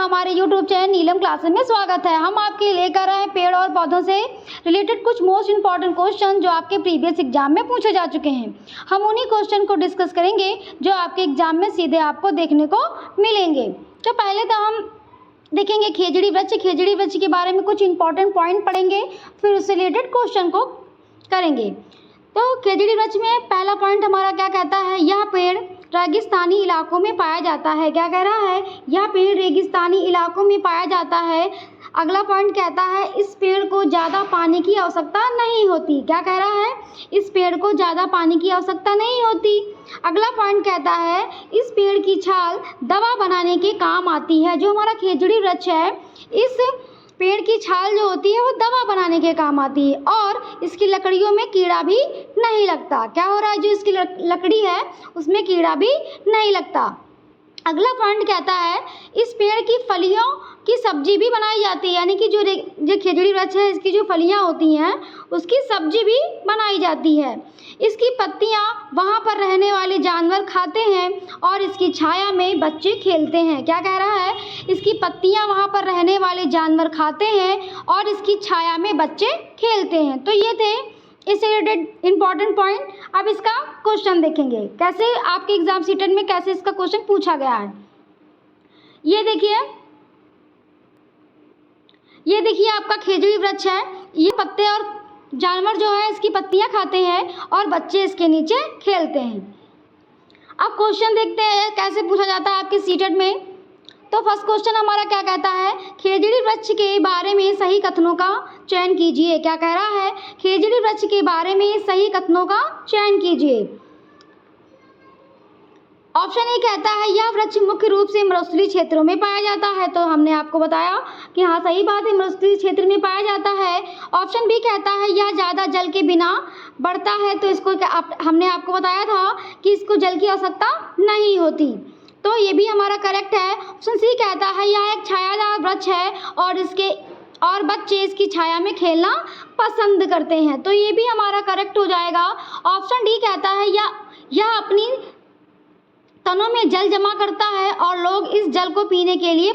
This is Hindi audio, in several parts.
हमारे यूट्यूब चैनल नीलम क्लासेस में स्वागत है। हम आपके लिए लेकर आए हैं पेड़ और पौधों से रिलेटेड कुछ मोस्ट इंपॉर्टेंट क्वेश्चन जो आपके प्रीवियस एग्जाम में पूछे जा चुके हैं। हम उन्हीं क्वेश्चन को डिस्कस करेंगे जो आपके एग्जाम में सीधे आपको देखने को मिलेंगे। तो पहले तो हम देखेंगे खेजड़ी वृक्ष। खेजड़ी वृक्ष के बारे में कुछ इंपॉर्टेंट पॉइंट पढ़ेंगे, फिर उससे रिलेटेड क्वेश्चन को करेंगे। तो खेजड़ी वृक्ष में पहला पॉइंट हमारा क्या कहता है, यह पेड़ रेगिस्तानी इलाकों में पाया जाता है। क्या कह रहा है, यह पेड़ रेगिस्तानी इलाकों में पाया जाता है। अगला पॉइंट कहता है इस पेड़ को ज़्यादा पानी की आवश्यकता नहीं होती। क्या कह रहा है, इस पेड़ को ज़्यादा पानी की आवश्यकता नहीं होती। अगला पॉइंट कहता है इस पेड़ की छाल दवा बनाने के काम आती है। जो हमारा खेजड़ी वृक्ष है, इस पेड़ की छाल जो होती है वो दवा बनाने के काम आती है और इसकी लकड़ियों में कीड़ा भी नहीं लगता। क्या हो रहा है, जो इसकी लकड़ी है उसमें कीड़ा भी नहीं लगता। अगला पॉइंट कहता है इस पेड़ की फलियों की सब्जी भी बनाई जाती है, यानी कि जो खेजड़ी वृक्ष है इसकी जो फलियां होती हैं उसकी सब्जी भी बनाई जाती है। इसकी पत्तियां वहां पर रहने वाले जानवर खाते हैं और इसकी छाया में बच्चे खेलते हैं। क्या कह रहा है, इसकी पत्तियां वहां पर रहने वाले जानवर खाते हैं और इसकी छाया में बच्चे खेलते हैं। तो ये थे इससे रिलेटेड इंपॉर्टेंट पॉइंट। अब इसका क्वेश्चन देखेंगे, कैसे आपके एग्जाम सीटेट में कैसे इसका क्वेश्चन पूछा गया है। ये देखिए आपका खेजड़ी वृक्ष है, ये पत्ते और जानवर जो है इसकी पत्तियां खाते हैं और बच्चे इसके नीचे खेलते हैं। अब क्वेश्चन देखते हैं कैसे पूछा जाता है आपके सीटेट में। तो फर्स्ट क्वेश्चन हमारा क्या कहता है, खेजड़ी वृक्ष के बारे में सही कथनों का चयन कीजिए। क्या कह रहा है, खेजड़ी वृक्ष के बारे में सही कथनों का चयन कीजिए। ऑप्शन ए कहता है यह वृक्ष मुख्य रूप से मरुस्थलीय क्षेत्रों में पाया जाता है। तो हमने आपको बताया कि हाँ सही बात है, मरुस्थलीय क्षेत्र में पाया जाता है। ऑप्शन बी कहता है यह ज़्यादा जल के बिना बढ़ता है। तो इसको हमने आपको बताया था कि इसको जल की आवश्यकता नहीं होती, तो ये भी हमारा करेक्ट है। ऑप्शन सी कहता है यह एक छायादार वृक्ष है और बच्चे इसकी छाया में खेलना पसंद करते हैं। तो ये भी हमारा करेक्ट हो जाएगा। ऑप्शन डी कहता है यह अपनी तनों में जल जमा करता है और लोग इस जल को पीने के लिए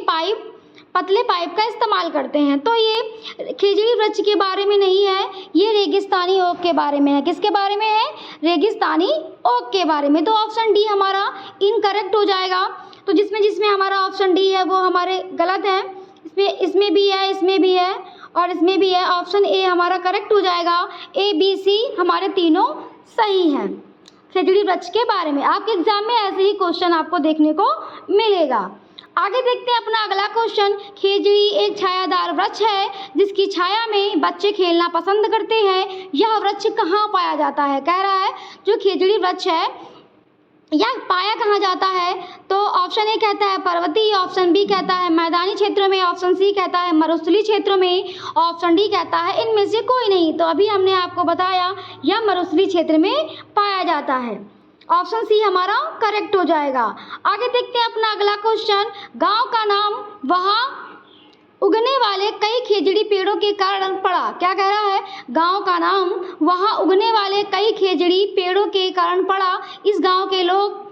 पतले पाइप का इस्तेमाल करते हैं। तो ये खेजड़ी वृक्ष के बारे में नहीं है, ये रेगिस्तानी ओक के बारे में है। किसके बारे में है, रेगिस्तानी ओक के बारे में। तो ऑप्शन डी हमारा इनकरेक्ट हो जाएगा। तो जिसमें हमारा ऑप्शन डी है वो हमारे गलत है। इसमें भी है, इसमें भी है और इसमें भी है। ऑप्शन ए हमारा करेक्ट हो जाएगा। ए बी सी हमारे तीनों सही हैं खेजड़ी वृक्ष के बारे में। आपके एग्जाम में ऐसे ही क्वेश्चन आपको देखने को मिलेगा। आगे देखते हैं अपना अगला क्वेश्चन। खेजड़ी एक छायादार वृक्ष है जिसकी छाया में बच्चे खेलना पसंद करते हैं। यह वृक्ष कहाँ पाया जाता है। कह रहा है जो खेजड़ी वृक्ष है यह पाया कहाँ जाता है। तो ऑप्शन ए कहता है पर्वतीय, ऑप्शन बी कहता है मैदानी क्षेत्रों में, ऑप्शन सी कहता है मरुस्थलीय क्षेत्रों में, ऑप्शन डी कहता है इनमें से कोई नहीं। तो अभी हमने आपको बताया यह मरुस्थलीय क्षेत्र में पाया जाता है। ऑप्शन सी हमारा करेक्ट हो जाएगा। आगे देखते हैं अपना अगला क्वेश्चन। गांव का नाम वहाँ उगने वाले कई खेजड़ी पेड़ों के कारण पड़ा। क्या कह रहा है, गांव का नाम वहाँ उगने वाले कई खेजड़ी पेड़ों के कारण पड़ा। इस गांव के लोग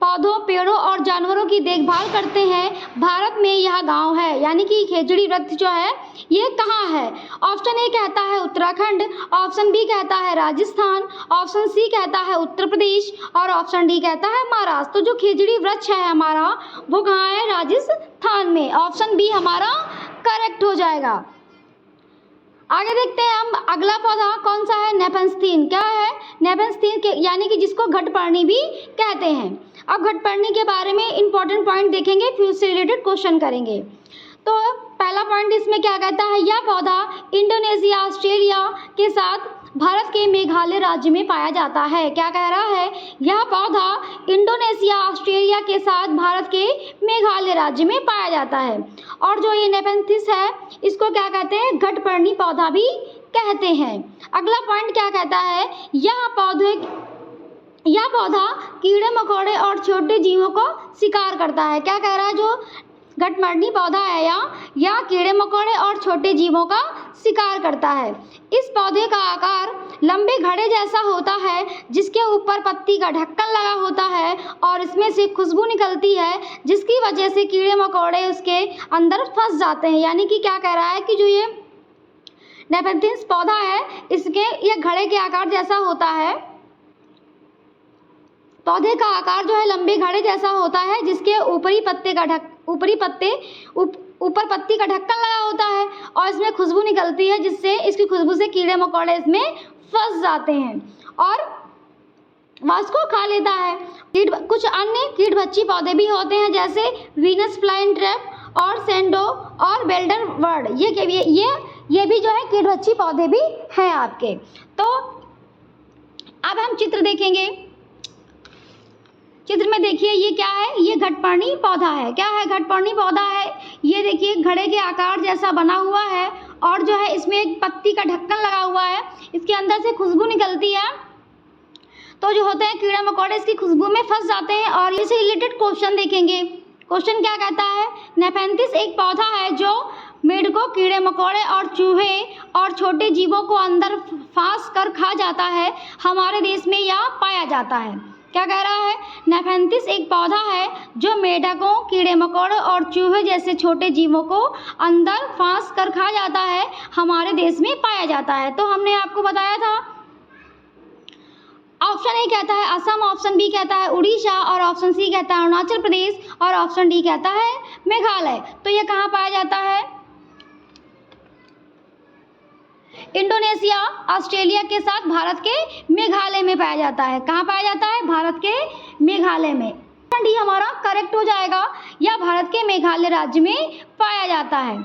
पौधों, पेड़ों और जानवरों की देखभाल करते हैं। भारत में यह गांव है, यानी कि खेजड़ी वृक्ष जो है ये कहाँ है। ऑप्शन ए कहता है उत्तराखंड, ऑप्शन बी कहता है राजस्थान, ऑप्शन सी कहता है उत्तर प्रदेश और ऑप्शन डी कहता है महाराष्ट्र। तो जो खेजड़ी वृक्ष है हमारा वो कहाँ है, राजस्थान में। ऑप्शन बी हमारा करेक्ट हो जाएगा। आगे देखते हैं हम अगला पौधा कौन सा है, नेफेंस्थीन। क्या है, नेफेंस्थीन के यानी कि जिसको घटपर्णी भी कहते हैं। अब घटपर्णी के बारे में इंपॉर्टेंट पॉइंट देखेंगे, फिर उससे रिलेटेड क्वेश्चन करेंगे। तो पहला पॉइंट इसमें क्या कहता है, यह पौधा इंडोनेशिया, ऑस्ट्रेलिया के साथ भारत के मेघालय राज्य में पाया जाता है। क्या कह रहा है, यह पौधा इंडोनेशिया, ऑस्ट्रेलिया के साथ भारत के मेघालय राज्य में पाया जाता है। और जो ये नेफेंथिस है इसको क्या कहते हैं, घटपर्णी पौधा भी कहते हैं। अगला पॉइंट क्या कहता है, यह पौधा कीड़े मकोड़े और छोटे जीवों को शिकार करता है। क्या कह रहा है, जो घटमर्णी पौधा है या कीड़े मकोड़े और छोटे जीवों का शिकार करता है। इस पौधे का आकार लंबे घड़े जैसा होता है जिसके ऊपर पत्ती का ढक्कन लगा होता है और इसमें से खुशबू निकलती है जिसकी वजह से कीड़े मकोड़े उसके अंदर फंस जाते हैं। यानी कि क्या कह रहा है कि जो ये नेफेंथिस पौधा है इसके ये घड़े के आकार जैसा होता है। पौधे का आकार जो है लंबे घड़े जैसा होता है जिसके ऊपर पत्ती का ढक्कन लगा होता है और इसमें खुशबू निकलती है जिससे इसकी खुशबू से कीड़े मकोड़े इसमें फंस जाते हैं और वह उसको खा लेता है। कुछ अन्य कीटभक्षी पौधे भी होते हैं जैसे वीनस फ्लाई ट्रैप और सेंडो और बेल्डर वर्ड। ये भी जो है कीटभक्षी पौधे भी हैं आपके। तो अब हम चित्र देखेंगे। चित्र में देखिए ये क्या है, ये घटपर्णी पौधा है। क्या है? घटपर्णी पौधा है। ये देखिए घड़े के आकार जैसा बना हुआ है और जो है इसमें एक पत्ती का ढक्कन लगा हुआ है। इसके अंदर से खुशबू निकलती है तो जो होते हैं कीड़े मकोड़े इसकी खुशबू में फंस जाते हैं। और इससे रिलेटेड क्वेश्चन देखेंगे। क्वेश्चन क्या कहता है? नेफेंथिस एक पौधा है जो मेढकों, कीड़े मकोड़े और चूहे और छोटे जीवों को अंदर फांस कर खा जाता है। हमारे देश में यह पाया जाता है। क्या कह रहा है? नेफेंथिस एक पौधा है जो मेढकों, कीड़े मकोड़े और चूहे जैसे छोटे जीवों को अंदर फांस कर खा जाता है। हमारे देश में पाया जाता है। तो हमने आपको बताया था। ऑप्शन ए कहता है असम, ऑप्शन बी कहता है उड़ीसा और ऑप्शन सी कहता है अरुणाचल प्रदेश और ऑप्शन डी कहता है मेघालय। तो ये कहाँ पाया जाता है? इंडोनेशिया, ऑस्ट्रेलिया के साथ भारत के मेघालय में पाया जाता है। कहाँ पाया जाता है? भारत के मेघालय में। ऑप्शन डी हमारा करेक्ट हो जाएगा, या भारत के मेघालय राज्य में पाया जाता है।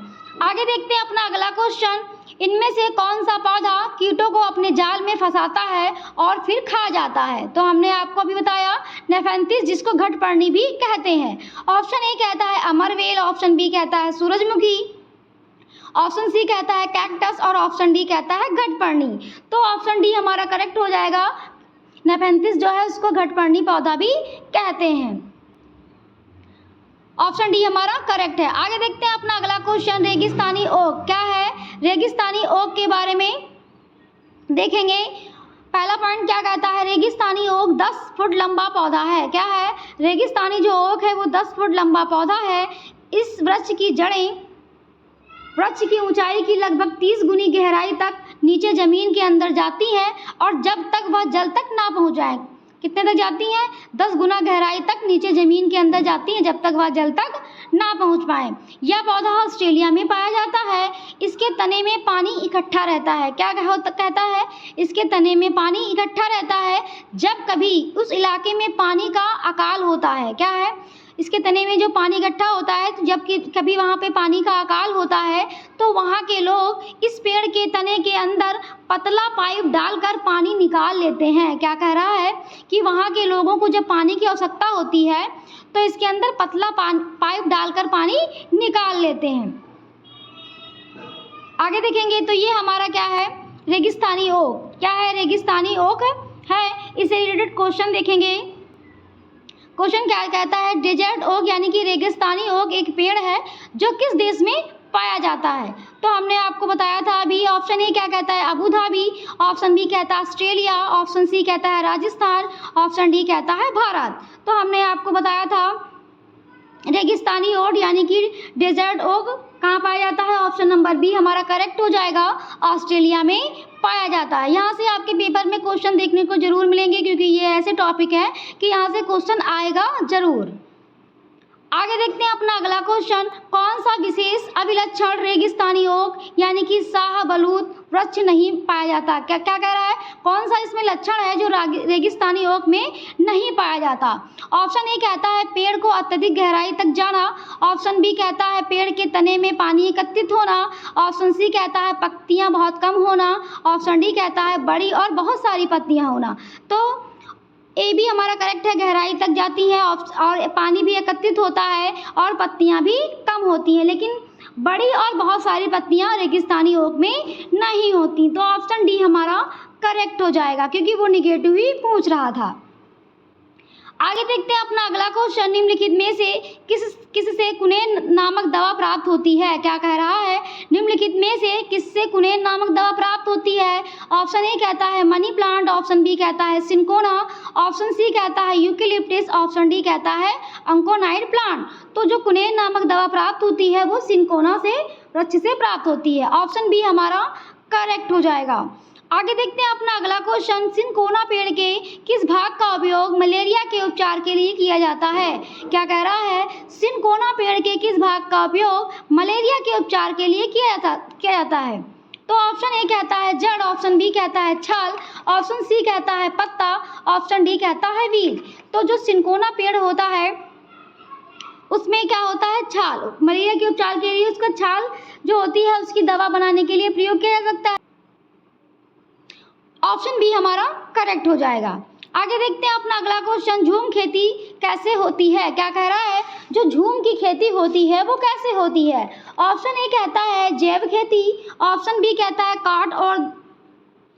आगे देखते हैं अपना अगला क्वेश्चन। इनमें से कौन सा पौधा कीटों को अपने जाल में फंसाता है और फिर खा जाता है? तो हमने आपको अभी बताया नेफेंथिस, जिसको घटपर्णी भी कहते हैं। ऑप्शन ए कहता है अमरवेल, ऑप्शन बी कहता है सूरजमुखी, ऑप्शन सी कहता है कैक्टस और ऑप्शन डी कहता है घटपर्णी। तो ऑप्शन डी हमारा करेक्ट हो जाएगा। नेफेंथिस जो है उसको घटपर्णी पौधा भी कहते हैं। ऑप्शन डी हमारा करेक्ट है। आगे देखते हैं अपना अगला क्वेश्चन। रेगिस्तानी ओक क्या है? रेगिस्तानी ओक के बारे में देखेंगे। पहला पॉइंट क्या कहता है? रेगिस्तानी ओक 10 फुट लंबा पौधा है। क्या है? रेगिस्तानी जो ओक है वो 10 फुट लंबा पौधा है। इस वृक्ष की जड़ें वृक्ष की ऊंचाई की लगभग 30 गुनी गहराई तक नीचे जमीन के अंदर जाती हैं और जब तक वह जल तक ना पहुंच जाए। कितने तक जाती हैं? 10 गुना गहराई तक नीचे जमीन के अंदर जाती हैं जब तक वह जल तक ना पहुंच पाए। यह पौधा ऑस्ट्रेलिया में पाया जाता है। इसके तने में पानी इकट्ठा रहता है। क्या कहता है? इसके तने में पानी इकट्ठा रहता है जब कभी उस इलाके में पानी का अकाल होता है। क्या है? इसके तने में जो पानी इकट्ठा होता है तो जब कभी वहाँ पे पानी का अकाल होता है तो वहाँ के लोग इस पेड़ के तने के अंदर पतला पाइप डालकर पानी निकाल लेते हैं। क्या कह रहा है कि वहाँ के लोगों को जब पानी की आवश्यकता होती है तो इसके अंदर पतला पाइप डालकर पानी निकाल लेते हैं। आगे देखेंगे तो ये हमारा क्या है? रेगिस्तानी ओक। क्या है? रेगिस्तानी ओक है। इससे रिलेटेड क्वेश्चन देखेंगे। क्वेश्चन क्या कहता है? डेजर्ट ओक यानी कि रेगिस्तानी ओक एक पेड़ है जो किस देश में पाया जाता है? तो हमने आपको बताया था अभी। ऑप्शन ए क्या कहता है? अबू धाबी, ऑप्शन बी कहता है ऑस्ट्रेलिया, ऑप्शन सी कहता है राजस्थान, ऑप्शन डी कहता है भारत। तो हमने आपको बताया था रेगिस्तानी ओक यानी कि डेजर्ट ओक कहाँ पाया जाता है? ऑप्शन नंबर बी हमारा करेक्ट हो जाएगा, ऑस्ट्रेलिया में पाया जाता है। यहाँ से आपके पेपर में क्वेश्चन देखने को जरूर मिलेंगे क्योंकि ये ऐसे टॉपिक है कि यहाँ से क्वेश्चन आएगा जरूर। आगे देखते हैं अपना अगला क्वेश्चन। कौन सा विशेष अभिलक्षण रेगिस्तानी ओक यानी कि शाहबलूत वृक्ष नहीं पाया जाता? क्या कह रहा है? कौन सा इसमें लक्षण है जो रेगिस्तानी ओक में नहीं पाया जाता? ऑप्शन ए कहता है पेड़ को अत्यधिक गहराई तक जाना, ऑप्शन बी कहता है पेड़ के तने में पानी एकत्रित होना, ऑप्शन सी कहता है पत्तियां बहुत कम होना, ऑप्शन डी कहता है बड़ी और बहुत सारी पत्तियां होना। तो ए भी हमारा करेक्ट है, गहराई तक जाती है और पानी भी एकत्रित होता है और पत्तियां भी कम होती हैं, लेकिन बड़ी और बहुत सारी पत्तियां रेगिस्तानी ओक में नहीं होती। तो ऑप्शन डी हमारा करेक्ट हो जाएगा क्योंकि वो निगेटिव ही पूछ रहा था। आगे देखते हैं अपना अगला क्वेश्चन, निम्नलिखित में से किससे कुनेन नामक दवा प्राप्त होती है। क्या कह रहा है, निम्नलिखित में से किससे कुनेन नामक दवा प्राप्त होती है। ऑप्शन ए कहता है मनी प्लांट, ऑप्शन बी कहता है सिंकोना, ऑप्शन सी कहता है यूकेलिप्टस, ऑप्शन डी कहता है अंकोनाइड प्लांट। तो जो कुनेन नामक दवा प्राप्त होती है वो सिंकोना से वृक्ष से प्राप्त होती है। ऑप्शन बी हमारा करेक्ट हो जाएगा। आगे देखते हैं अपना अगला क्वेश्चन, सिंकोना पेड़ के किस भाग का उपयोग मलेरिया के उपचार के लिए किया जाता है। क्या कह रहा है, सिंकोना पेड़ के किस भाग का उपयोग मलेरिया के उपचार के लिए किया जाता है। तो ऑप्शन ए कहता है जड़, ऑप्शन बी कहता है छाल, ऑप्शन सी कहता है पत्ता, ऑप्शन डी कहता है बीज। तो जो सिंकोना पेड़ होता है उसमें क्या होता है, छाल। मलेरिया के उपचार के लिए उसका छाल जो होती है उसकी दवा बनाने के लिए प्रयोग किया जा सकता है। ऑप्शन बी हमारा करेक्ट हो जाएगा। आगे देखते हैं अपना अगला क्वेश्चन, झूम खेती कैसे होती है। क्या कह रहा है, जो झूम की खेती होती है वो कैसे होती है। ऑप्शन ए कहता है जैव खेती, ऑप्शन बी कहता है काट और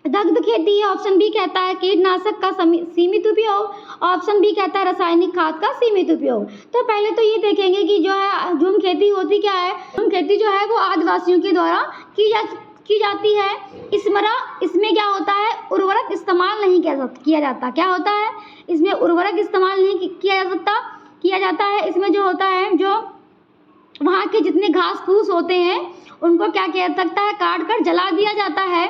दग्ध खेती, ऑप्शन बी कहता है कीटनाशक का सीमित उपयोग, ऑप्शन बी कहता है रासायनिक खाद का सीमित उपयोग। तो पहले तो ये देखेंगे कि जो है झूम खेती होती क्या है। झूम खेती जो है वो आदिवासियों के द्वारा की जाती है। इसमें क्या होता है, उर्वरक इस्तेमाल नहीं किया जाता। क्या होता है, इसमें उर्वरक इस्तेमाल नहीं किया जाता है। इसमें जो होता है, जो वहाँ के जितने घास फूस होते हैं उनको क्या किया जा सकता है, काट कर जला दिया जाता है,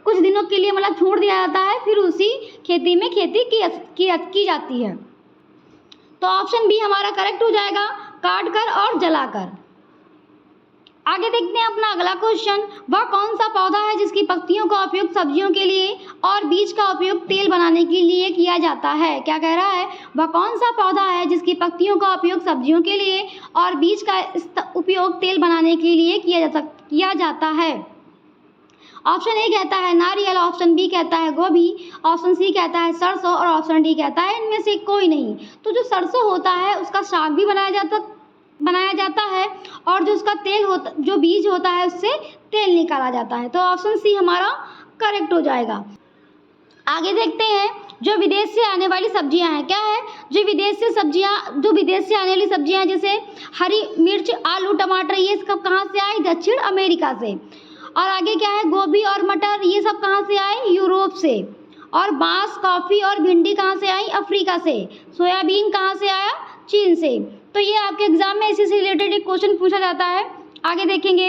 कुछ दिनों के लिए मतलब छोड़ दिया जाता है, फिर उसी खेती में खेती की जाती है। तो ऑप्शन बी हमारा करेक्ट हो जाएगा, काट कर और जलाकर। आगे देखते हैं अपना अगला क्वेश्चन, वह कौन सा पौधा है जिसकी पत्तियों का उपयोग सब्जियों के लिए और बीज का उपयोग तेल बनाने के लिए किया जाता है। क्या कह रहा है, वह कौन सा पौधा है जिसकी पत्तियों का उपयोग सब्जियों के लिए और बीज का उपयोग तेल बनाने के लिए किया जाता है। ऑप्शन ए कहता है नारियल, ऑप्शन बी कहता है गोभी, ऑप्शन सी कहता है सरसों और ऑप्शन डी कहता है इनमें से कोई नहीं। तो जो सरसों होता है उसका साग भी बनाया जाता है और जो उसका जो बीज होता है उससे तेल निकाला जाता है। तो ऑप्शन सी हमारा करेक्ट हो जाएगा। आगे देखते हैं, जो विदेश से आने वाली सब्जियां हैं। क्या है, जो विदेश से आने वाली सब्जियां हैं जैसे हरी मिर्च, आलू, टमाटर, ये सब कहाँ से आए, दक्षिण अमेरिका से। और आगे क्या है, गोभी और मटर, ये सब कहाँ से आए, यूरोप से। और बांस, कॉफ़ी और भिंडी कहाँ से आई, अफ्रीका से। सोयाबीन कहाँ से आया, चीन से। तो ये आपके एग्जाम में इसी से रिलेटेड एक क्वेश्चन पूछा जाता है। आगे देखेंगे,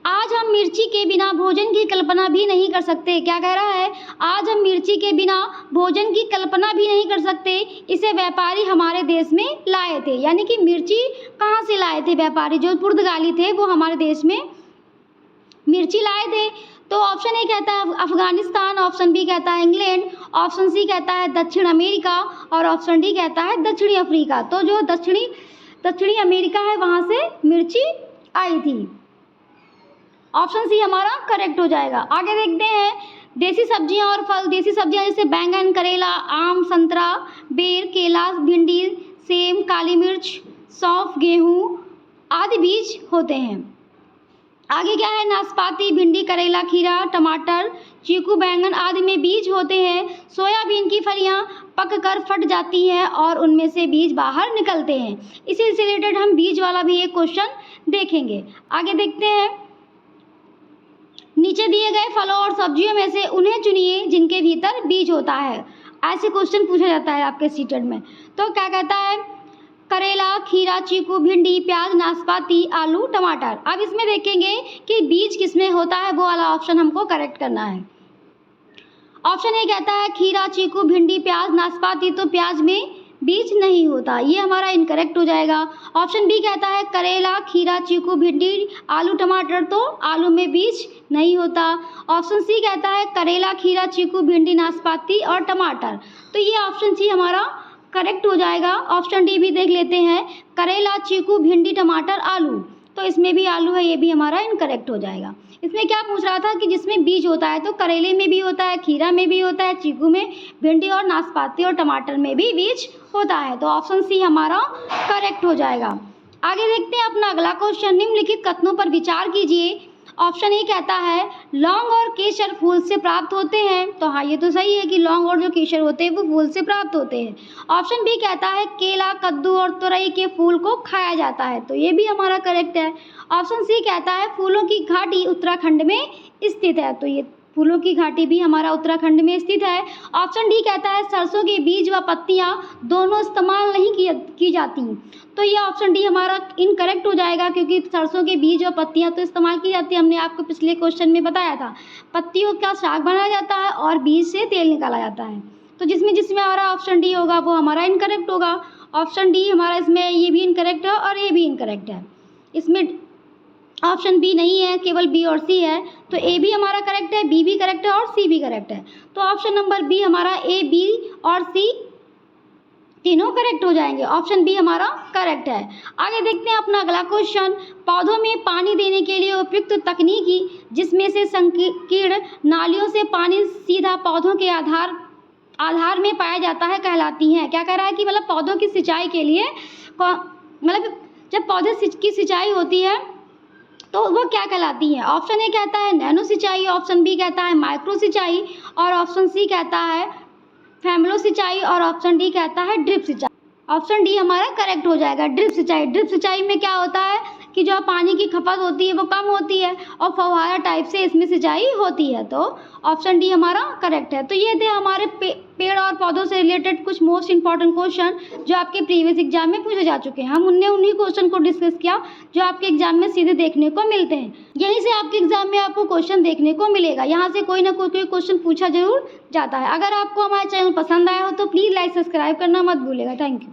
आज हम मिर्ची के बिना भोजन की कल्पना भी नहीं कर सकते। क्या कह रहा है, आज हम मिर्ची के बिना भोजन की कल्पना भी नहीं कर सकते, इसे व्यापारी हमारे देश में लाए थे। यानी कि मिर्ची कहाँ से लाए थे व्यापारी, जो पुर्तगाली थे वो हमारे देश में मिर्ची लाए थे। तो ऑप्शन ए कहता है अफगानिस्तान, ऑप्शन बी कहता है इंग्लैंड, ऑप्शन सी कहता है दक्षिण अमेरिका और ऑप्शन डी कहता है दक्षिणी अफ्रीका। तो जो दक्षिणी अमेरिका है वहाँ से मिर्ची आई थी। ऑप्शन सी हमारा करेक्ट हो जाएगा। आगे देखते हैं, देसी सब्जियां और फल। देसी सब्जियां जैसे बैंगन, करेला, आम, संतरा, बेर, केला, भिंडी, सेम, काली मिर्च, सौंफ, गेहूँ आदि बीज होते हैं। आगे क्या है, नाशपाती, भिंडी, करेला, खीरा, टमाटर, चीकू, बैंगन आदि में बीज होते हैं। सोयाबीन की फलियां पककर फट जाती हैं और उनमें से बीज बाहर निकलते हैं। इसी से रिलेटेड हम बीज वाला भी एक क्वेश्चन देखेंगे। आगे देखते हैं, नीचे दिए गए फलों और सब्जियों में से उन्हें चुनिए जिनके भीतर बीज होता है। ऐसे क्वेश्चन पूछा जाता है आपके सीटेट में। तो क्या कहता है, करेला, खीरा, चीकू, भिंडी, प्याज, नाशपाती, आलू, टमाटर। अब इसमें देखेंगे कि बीज किसमें होता है, वो वाला ऑप्शन हमको करेक्ट करना है। ऑप्शन ए कहता है खीरा, चीकू, भिंडी, प्याज, नाशपाती, तो प्याज में बीज नहीं होता, ये हमारा इनकरेक्ट हो जाएगा। ऑप्शन बी कहता है करेला, खीरा, चीकू, भिंडी, आलू, टमाटर, तो आलू में बीज नहीं होता। ऑप्शन सी कहता है करेला, खीरा, चीकू, भिंडी, नाशपाती और टमाटर, तो ये ऑप्शन सी हमारा करेक्ट हो जाएगा। ऑप्शन डी भी देख लेते हैं, करेला, चीकू, भिंडी, टमाटर, आलू, तो इसमें भी आलू है, ये भी हमारा इनकरेक्ट हो जाएगा। इसमें क्या पूछ रहा था कि जिसमें बीज होता है, तो करेले में भी होता है, खीरा में भी होता है, चीकू में, भिंडी और नाशपाती और टमाटर में भी बीज होता है। तो ऑप्शन सी हमारा करेक्ट हो जाएगा। आगे देखते हैं अपना अगला क्वेश्चन, निम्नलिखित कथनों पर विचार कीजिए ऑप्शन ए कहता है लौंग और केसर फूल से प्राप्त होते हैं। तो हाँ, ये तो सही है कि लौंग और जो केसर होते हैं वो फूल से प्राप्त होते हैं। ऑप्शन बी कहता है केला, कद्दू और तुरई के फूल को खाया जाता है। तो ये भी हमारा करेक्ट है। ऑप्शन सी कहता है फूलों की घाटी उत्तराखंड में स्थित है। तो ये फूलों की घाटी भी हमारा उत्तराखंड में स्थित है। ऑप्शन डी कहता है सरसों के बीज व पत्तियां दोनों इस्तेमाल नहीं की जाती। तो ये ऑप्शन डी हमारा इनकरेक्ट हो जाएगा, क्योंकि सरसों के बीज और पत्तियां तो इस्तेमाल की जाती है। हमने आपको पिछले क्वेश्चन में बताया था, पत्तियों का साग बनाया जाता है और बीज से तेल निकाला जाता है। तो जिसमें हमारा ऑप्शन डी होगा वो हमारा इनकरेक्ट होगा। ऑप्शन डी हमारा इसमें ये भी इनकरेक्ट है और ये भी इनकरेक्ट है। इसमें ऑप्शन बी नहीं है, केवल बी और सी है। तो ए भी हमारा करेक्ट है, बी भी करेक्ट है और सी भी करेक्ट है। तो ऑप्शन नंबर बी हमारा ए, बी और सी तीनों करेक्ट हो जाएंगे। ऑप्शन बी हमारा करेक्ट है। आगे देखते हैं अपना अगला क्वेश्चन। पौधों में पानी देने के लिए उपयुक्त तकनीकी जिसमें से संकीर्ण नालियों से पानी सीधा पौधों के आधार में पाया जाता है कहलाती हैं। क्या कह रहा है कि मतलब पौधों की सिंचाई के लिए मतलब जब पौधे की सिंचाई होती है तो वो क्या कहलाती है। ऑप्शन ए कहता है नैनो सिंचाई, ऑप्शन बी कहता है माइक्रो सिंचाई और ऑप्शन सी कहता है फैमलो सिंचाई और ऑप्शन डी कहता है ड्रिप सिंचाई। ऑप्शन डी हमारा करेक्ट हो जाएगा, ड्रिप सिंचाई। ड्रिप सिंचाई में क्या होता है कि जो पानी की खपत होती है वो कम होती है और फव्वारा टाइप से इसमें सिंचाई होती है। तो ऑप्शन डी हमारा करेक्ट है। तो ये थे हमारे पेड़ और पौधों से रिलेटेड कुछ मोस्ट इंपॉर्टेंट क्वेश्चन जो आपके प्रीवियस एग्जाम में पूछे जा चुके हैं। हम उन्हीं क्वेश्चन को डिस्कस किया जो आपके एग्जाम में सीधे देखने को मिलते हैं। यहीं से आपके एग्जाम में आपको क्वेश्चन देखने को मिलेगा। यहाँ से कोई ना कोई क्वेश्चन पूछा जरूर जाता है। अगर आपको हमारा चैनल पसंद आया हो तो प्लीज़ लाइक सब्सक्राइब करना मत भूलिएगा। Thank you.